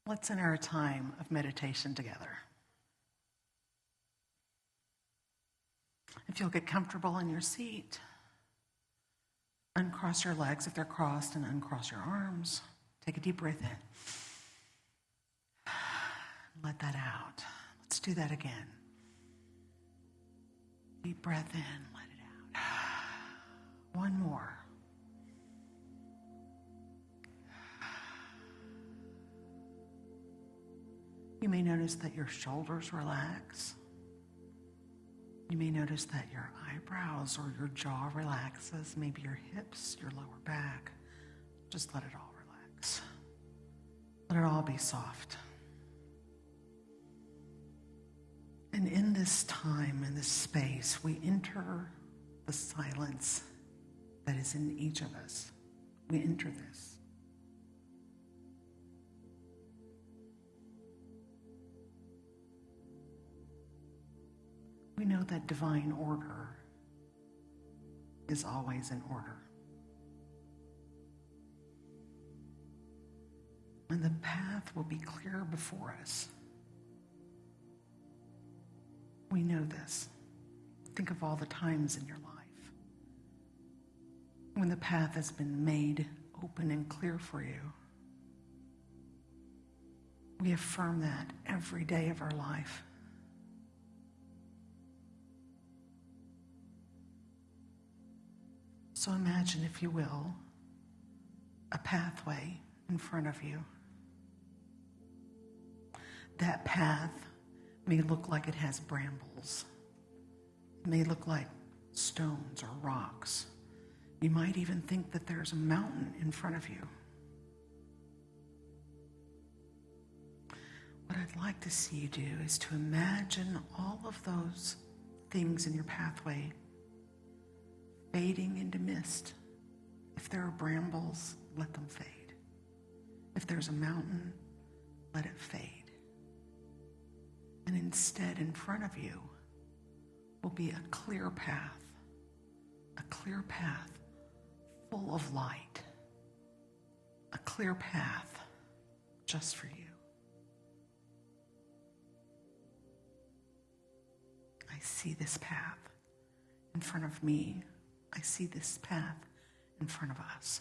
Let's enter a time of meditation together. If you'll get comfortable in your seat, uncross your legs if they're crossed and uncross your arms. Take a deep breath in. Let that out. Let's do that again. Deep breath in, let it out. One more. You may notice that your shoulders relax. You may notice that your eyebrows or your jaw relaxes, maybe your hips, your lower back. Just let it all relax. Let it all be soft. And in this time, in this space, we enter the silence that is in each of us. We enter this. We know that divine order is always in order. And the path will be clear before us. We know this. Think of all the times in your life when the path has been made open and clear for you. We affirm that every day of our life. So imagine, if you will, a pathway in front of you. That path may look like it has brambles. It may look like stones or rocks. You might even think that there's a mountain in front of you. What I'd like to see you do is to imagine all of those things in your pathway fading into mist. If there are brambles, let them fade. If there's a mountain, let it fade. And instead, in front of you will be a clear path full of light, a clear path just for you. I see this path in front of me. I see this path in front of us.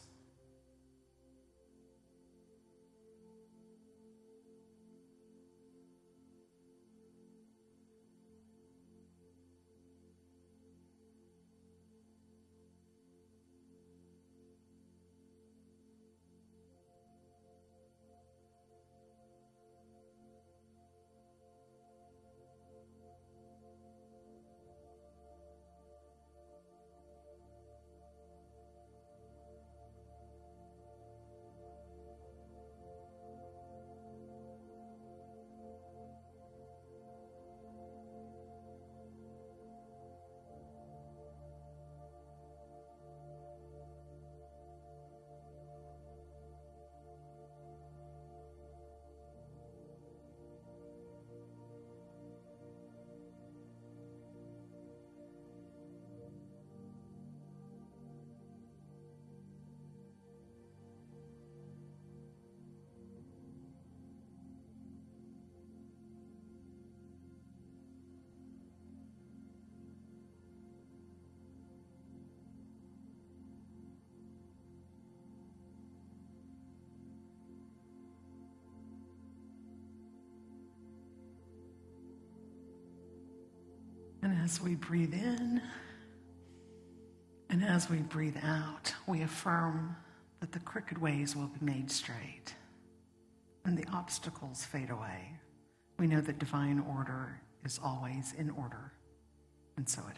And as we breathe in and as we breathe out, we affirm that the crooked ways will be made straight and the obstacles fade away. We know that divine order is always in order, and so it